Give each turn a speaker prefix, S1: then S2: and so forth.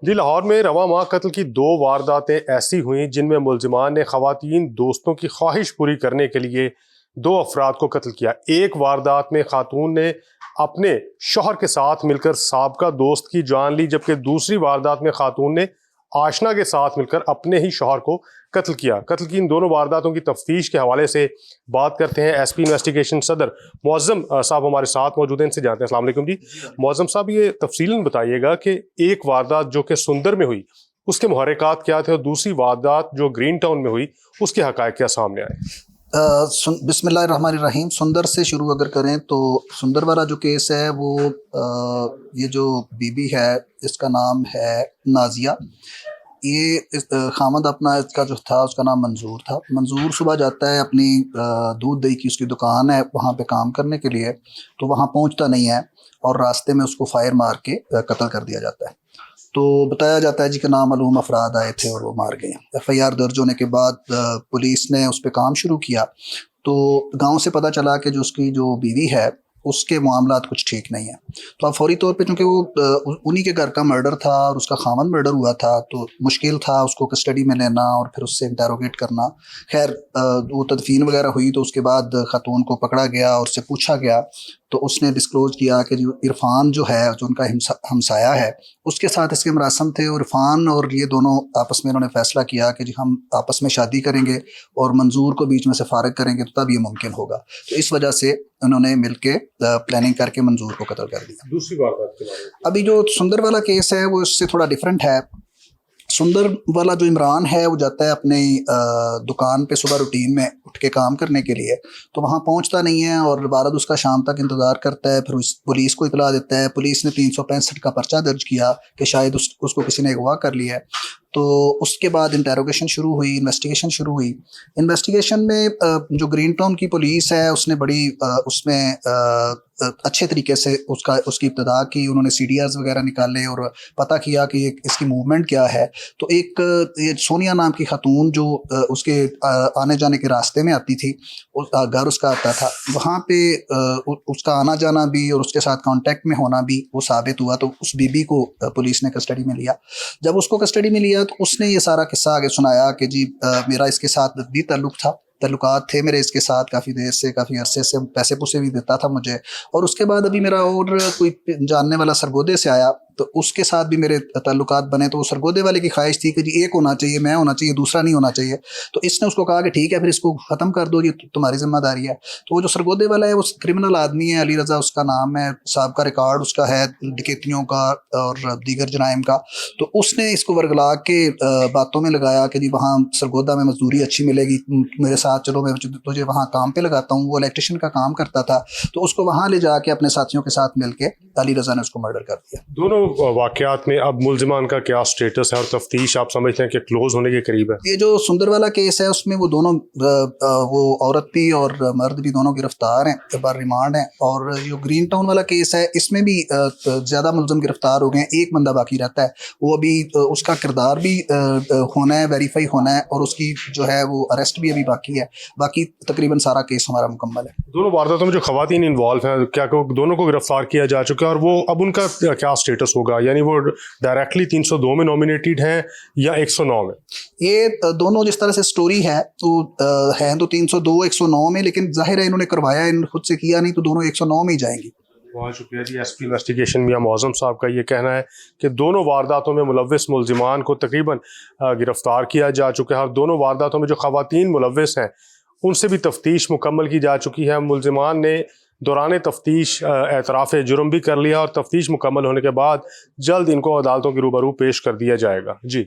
S1: جی لاہور میں رواں ماہ قتل کی 2 وارداتیں ایسی ہوئیں جن میں ملزمان نے خواتین دوستوں کی خواہش پوری کرنے کے لیے 2 افراد کو قتل کیا۔ ایک واردات میں خاتون نے اپنے شوہر کے ساتھ مل کر سابقہ دوست کی جان لی، جبکہ دوسری واردات میں خاتون نے آشنا کے ساتھ مل کر اپنے ہی شوہر کو قتل کیا۔ قتل کی ان دونوں وارداتوں کی تفتیش کے حوالے سے بات کرتے ہیں ایس پی انویسٹیگیشن صدر معظم صاحب ہمارے ساتھ موجود ہیں، ان سے جانتے ہیں۔ السلام علیکم جی معظم صاحب، یہ تفصیلاً بتائیے گا کہ ایک واردات جو کہ سندر میں ہوئی اس کے محرکات کیا تھے، اور دوسری واردات جو گرین ٹاؤن میں ہوئی اس کے حقائق کیا سامنے آئے؟
S2: بسم اللہ الرحمن الرحیم۔ سندر سے شروع اگر کریں تو سندر والا جو کیس ہے وہ یہ جو بی بی ہے اس کا نام ہے نازیہ۔ یہ خامد اپنا اس کا جو تھا اس کا نام منظور تھا۔ منظور صبح جاتا ہے اپنی دودھ دہی کی اس کی دکان ہے وہاں پہ کام کرنے کے لیے، تو وہاں پہنچتا نہیں ہے اور راستے میں اس کو فائر مار کے قتل کر دیا جاتا ہے۔ تو بتایا جاتا ہے جی کہ نامعلوم افراد آئے تھے اور وہ مار گئے۔ ایف آئی آر درج ہونے کے بعد پولیس نے اس پہ کام شروع کیا، تو گاؤں سے پتہ چلا کہ جو اس کی جو بیوی ہے اس کے معاملات کچھ ٹھیک نہیں ہیں۔ تو اب فوری طور پہ چونکہ وہ انہی کے گھر کا مرڈر تھا اور اس کا خامن مرڈر ہوا تھا، تو مشکل تھا اس کو کسٹڈی میں لینا اور پھر اس سے انٹیروگیٹ کرنا۔ خیر وہ تدفین وغیرہ ہوئی تو اس کے بعد خاتون کو پکڑا گیا اور اس سے پوچھا گیا، تو اس نے ڈسکلوز کیا کہ جو عرفان جو ہے جو ان کا ہمسایہ ہے اس کے ساتھ اس کے مراسم تھے، اور عرفان اور یہ دونوں آپس میں انہوں نے فیصلہ کیا کہ جی ہم آپس میں شادی کریں گے اور منظور کو بیچ میں سے فارغ کریں گے تو تب یہ ممکن ہوگا۔ تو اس وجہ سے انہوں نے مل کے پلاننگ کر کے منظور کو قتل کر دیا۔
S1: دوسری واردات کے بارے میں
S2: ابھی جو سندر والا کیس ہے وہ اس سے تھوڑا ڈیفرنٹ ہے۔ سندر والا جو عمران ہے وہ جاتا ہے اپنی دکان پہ صبح روٹین میں اٹھ کے کام کرنے کے لیے، تو وہاں پہنچتا نہیں ہے اور بارد اس کا شام تک انتظار کرتا ہے۔ پھر پولیس کو اطلاع دیتا ہے، پولیس نے 365 کا پرچہ درج کیا کہ شاید اس کو کسی نے اغوا کر لیا ہے۔ تو اس کے بعد انٹیروگیشن شروع ہوئی، انویسٹیگیشن شروع ہوئی۔ انویسٹیگیشن میں جو گرین ٹاؤن کی پولیس ہے اس نے بڑی اس میں اچھے طریقے سے اس کی ابتدا کی۔ انہوں نے سی ڈی آرز وغیرہ نکالے اور پتہ کیا کہ اس کی موومنٹ کیا ہے۔ تو ایک یہ سونیا نام کی خاتون جو اس کے آنے جانے کے راستے میں آتی تھی، گھر اس کا آتا تھا، وہاں پہ اس کا آنا جانا بھی اور اس کے ساتھ کانٹیکٹ میں ہونا بھی وہ ثابت ہوا۔ تو اس بی بی کو پولیس نے کسٹڈی میں لیا۔ جب اس کو کسٹڈی میں لیا تو اس نے یہ سارا قصہ آگے سنایا کہ جی میرا اس کے ساتھ بھی تعلقات تھے میرے اس کے ساتھ، کافی دیر سے کافی عرصے سے پیسے پوسے بھی دیتا تھا مجھے، اور اس کے بعد ابھی میرا اور کوئی جاننے والا سرگودے سے آیا تو اس کے ساتھ بھی میرے تعلقات بنے۔ تو وہ سرگودے والے کی خواہش تھی کہ جی ایک ہونا چاہیے، میں ہونا چاہیے، دوسرا نہیں ہونا چاہیے۔ تو اس نے اس کو کہا کہ ٹھیک ہے پھر اس کو ختم کر دو، یہ تمہاری ذمہ داری ہے۔ تو وہ جو سرگودے والا ہے وہ کرمنل آدمی ہے، علی رضا اس کا نام ہے، سابقہ ریکارڈ اس کا ہے ڈکیتیوں کا اور دیگر جرائم کا۔ تو اس نے اس کو ورگلا کے باتوں میں لگایا کہ جی وہاں سرگودہ میں مزدوری اچھی ملے گی، میرے ساتھ چلو، میں تجھے وہاں کام پہ لگاتا ہوں۔ وہ الیکٹریشین کا کام کرتا تھا، تو اس کو وہاں لے جا کے اپنے ساتھیوں کے ساتھ مل کے علی رضا نے اس کو مرڈر کر دیا۔
S1: دونوں واقعات میں اب ملزمان کا کیا سٹیٹس ہے اور تفتیش آپ سمجھتے ہیں کہ کلوز ہونے کے قریب ہے؟
S2: یہ جو سندر والا کیس ہے اس میں وہ دونوں وہ عورت بھی اور مرد بھی دونوں گرفتار ہیں، بر ریمانڈ ہیں۔ اور جو گرین ٹاؤن والا کیس ہے اس میں بھی زیادہ ملزم گرفتار ہو گئے ہیں، ایک بندہ باقی رہتا ہے، وہ ابھی اس کا کردار بھی ہونا ہے، ویریفائی ہونا ہے، اور اس کی جو ہے وہ اریسٹ بھی ابھی باقی ہے۔ باقی تقریباً سارا کیس ہمارا مکمل ہے۔
S1: دونوں وارداتوں میں جو خواتین انوالو ہیں کیا دونوں کو گرفتار کیا جا چکا ہے، اور وہ اب ان کا کیا سٹیٹس ہوگا؟ یعنی وہ ڈائریکٹلی 302 میں نامینیٹڈ ہیں یا 109 میں؟
S2: یہ دونوں جس طرح سے سٹوری ہے تو ہیں تو 302 109 میں، لیکن ظاہر ہے انہوں نے کروایا، انہوں نے خود سے کیا نہیں، تو دونوں 109 میں ہی جائیں گی۔
S1: بہت شکریہ جی۔ ایس پی انویسٹیگیشن میاں معظم صاحب کا یہ کہنا ہے کہ دونوں وارداتوں میں ملوث ملزمان کو تقریباً گرفتار کیا جا چکا ہے، اور دونوں وارداتوں میں جو خواتین ملوث ہیں ان سے بھی تفتیش مکمل کی جا چکی ہے۔ ملزمان نے دوران تفتیش اعتراف جرم بھی کر لیا، اور تفتیش مکمل ہونے کے بعد جلد ان کو عدالتوں کے روبرو پیش کر دیا جائے گا۔ جی